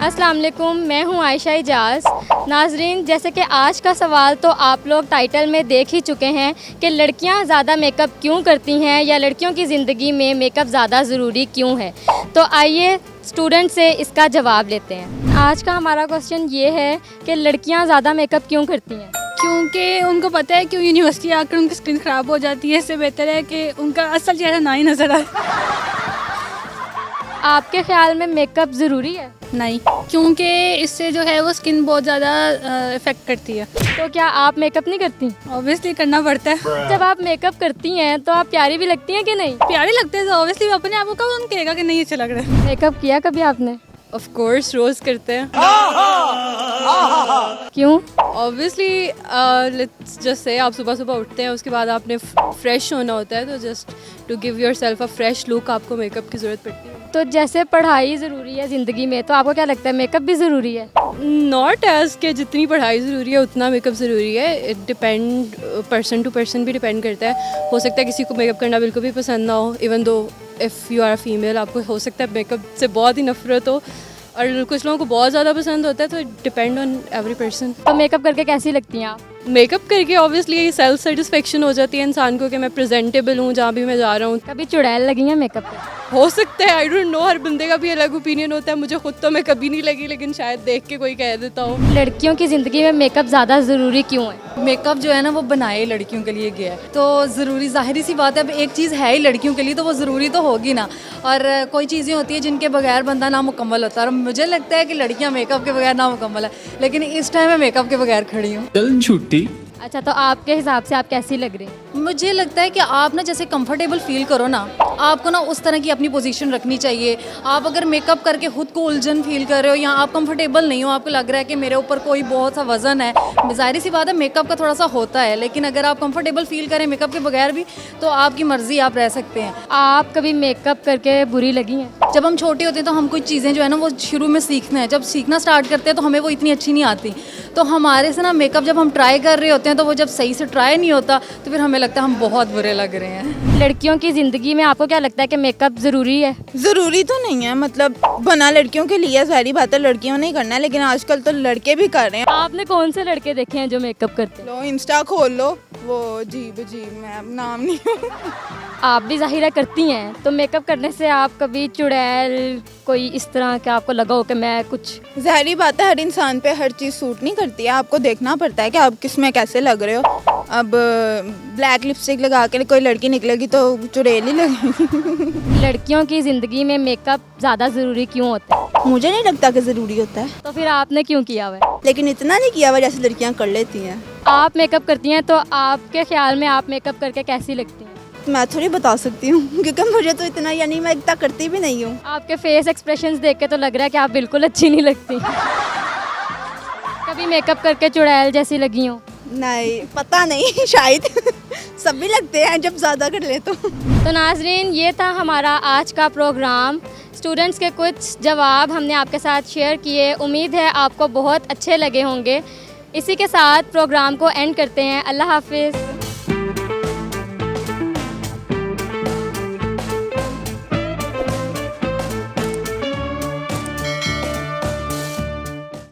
अस्सलाम वालेकुम, मैं हूं आयशा इजाज़। नाजरीन, जैसे कि आज का सवाल तो आप लोग टाइटल में देख ही चुके हैं कि लड़कियां ज़्यादा मेकअप क्यों करती हैं या लड़कियों की ज़िंदगी में मेकअप ज़्यादा ज़रूरी क्यों है। तो आइए स्टूडेंट से इसका जवाब लेते हैं। आज का हमारा क्वेश्चन ये है कि लड़कियां ज़्यादा मेकअप क्यों करती हैं। क्योंकि उनको पता है कि यूनिवर्सिटी आकर उनकी स्किन ख़राब हो जाती है। इससे बेहतर है कि उनका असल चेहरा ना ही नज़र आए। आपके ख्याल में मेकअप ज़रूरी है? नहीं, क्योंकि इससे जो है वो स्किन बहुत ज़्यादा इफ़ेक्ट करती है। तो क्या आप मेकअप नहीं करती? ऑब्वियसली करना पड़ता है। जब आप मेकअप करती हैं तो आप प्यारी भी लगती हैं कि नहीं? प्यारे लगते हैं तो ऑब्वियसली अपने आप को कौन कहेगा कि नहीं अच्छे लग रहे हैं। मेकअप किया कभी आपने? ऑफ कोर्स रोज़ करते हैं। क्यों? ऑब्वियसली लेट्स जस्ट से आप सुबह सुबह उठते हैं, उसके बाद आपने फ्रेश होना होता है, तो just to give yourself a fresh look आपको मेकअप की ज़रूरत पड़ती है। तो जैसे पढ़ाई ज़रूरी है ज़िंदगी में, तो आपको क्या लगता है मेकअप भी ज़रूरी है? नॉट एज के जितनी पढ़ाई ज़रूरी है उतना मेकअप ज़रूरी है। It depend, person to person भी डिपेंड करता है। हो सकता है किसी को मेकअप करना बिल्कुल भी पसंद ना हो, even though if you are a female, आपको हो सकता है मेकअप से बहुत ही नफरत हो, और कुछ लोगों को बहुत ज़्यादा पसंद होता है। तो it depend on every person. तो मेकअप करके कैसी लगती हैं आप? मेकअप करके ऑब्वियसली सेल्फ सेटिस्फेक्शन हो जाती है इंसान को कि मैं प्रेजेंटेबल हूँ जहाँ भी मैं जा रहा हूँ। कभी चुड़ैल लगी हैं मेकअप पे? हो सकता है, आई डोंट नो, हर बंदे का भी अलग ओपिनियन होता है। मुझे खुद तो मैं कभी नहीं लगी, लेकिन शायद देख के कोई कह देता हो। लड़कियों की ज़िंदगी में मेकअप ज़्यादा ज़रूरी क्यों है? मेकअप जो है ना वो बनाए लड़कियों के लिए गया है, तो ज़रूरी जाहिर सी बात है। अब एक चीज़ है ही लड़कियों के लिए तो वो ज़रूरी तो होगी ना। और कोई चीज़ें होती है जिनके बगैर बंदा नामुकम्मल होता है, और मुझे लगता है कि लड़कियां मेकअप के बगैर नामुकम्मल है, लेकिन इस टाइम मैं मेकअप के बगैर खड़ी हूँ। चल छुट्टी। अच्छा, तो आपके हिसाब से आप कैसी लग रही हैं? मुझे लगता है कि आप ना जैसे कंफर्टेबल फील करो ना, आपको ना उस तरह की अपनी पोजीशन रखनी चाहिए। आप अगर मेकअप करके खुद को उलझन फील कर रहे हो या आप कंफर्टेबल नहीं हो, आपको लग रहा है कि मेरे ऊपर कोई बहुत सा वजन है, जाहिर सी बात है मेकअप का थोड़ा सा होता है, लेकिन अगर आप कंफर्टेबल फील करें मेकअप के बगैर भी तो आपकी मर्जी, आप रह सकते हैं। आप कभी मेकअप करके बुरी लगी हैं? जब हम छोटे होते हैं तो हम कुछ चीज़ें जो है ना वो शुरू में सीखते हैं, जब सीखना स्टार्ट करते हैं तो हमें वो इतनी अच्छी नहीं आती। तो हमारे से ना मेकअप जब हम ट्राई कर रहे होते हैं तो वो जब सही से ट्राई नहीं होता तो फिर हमें लगता है हम बहुत बुरे लग रहे हैं। लड़कियों की ज़िंदगी में आपको क्या लगता है कि मेकअप ज़रूरी है? ज़रूरी तो नहीं है, मतलब बना लड़कियों के लिए, सारी बातें लड़कियों ने ही करना है, लेकिन आजकल तो लड़के भी कर रहे हैं। आपने कौन से लड़के देखे हैं जो मेकअप करते हैं? लो इंस्टा खोल लो, वो जी मैं अब नाम नहीं हूँ। आप भी ज़ाहिरा करती हैं, तो मेकअप करने से आप कभी चुड़ैल कोई इस तरह का आपको लगा हो कि मैं कुछ? ज़ाहिरी बात है, हर इंसान पे हर चीज़ सूट नहीं करती है। आपको देखना पड़ता है कि आप किस में कैसे लग रहे हो। अब ब्लैक लिपस्टिक लगा के कोई लड़की निकलेगी तो चुड़ैल ही लगेगी। लड़कियों की ज़िंदगी में मेकअप ज़्यादा ज़रूरी क्यों होता है? मुझे नहीं लगता कि ज़रूरी होता है, तो फिर आपने क्यों किया हुआ है? लेकिन इतना नहीं किया हुआ जैसे लड़कियाँ कर लेती हैं। आप मेकअप करती हैं, तो आपके ख्याल में आप मेकअप करके कैसी लगती हैं? मैं थोड़ी बता सकती हूँ क्योंकि मुझे तो इतना, यानी मैं इतना करती भी नहीं हूँ। आपके फेस एक्सप्रेशंस देख के तो लग रहा है कि आप बिल्कुल अच्छी नहीं लगती। कभी मेकअप करके चुड़ैल जैसी लगी हो? नहीं, पता नहीं, शायद सब भी लगते हैं जब ज़्यादा कर ले तो। नाजरीन, ये था हमारा आज का प्रोग्राम। स्टूडेंट्स के कुछ जवाब हमने आपके साथ शेयर किए। उम्मीद है आपको बहुत अच्छे लगे होंगे। इसी के साथ प्रोग्राम को एंड करते हैं। अल्लाह हाफिज़।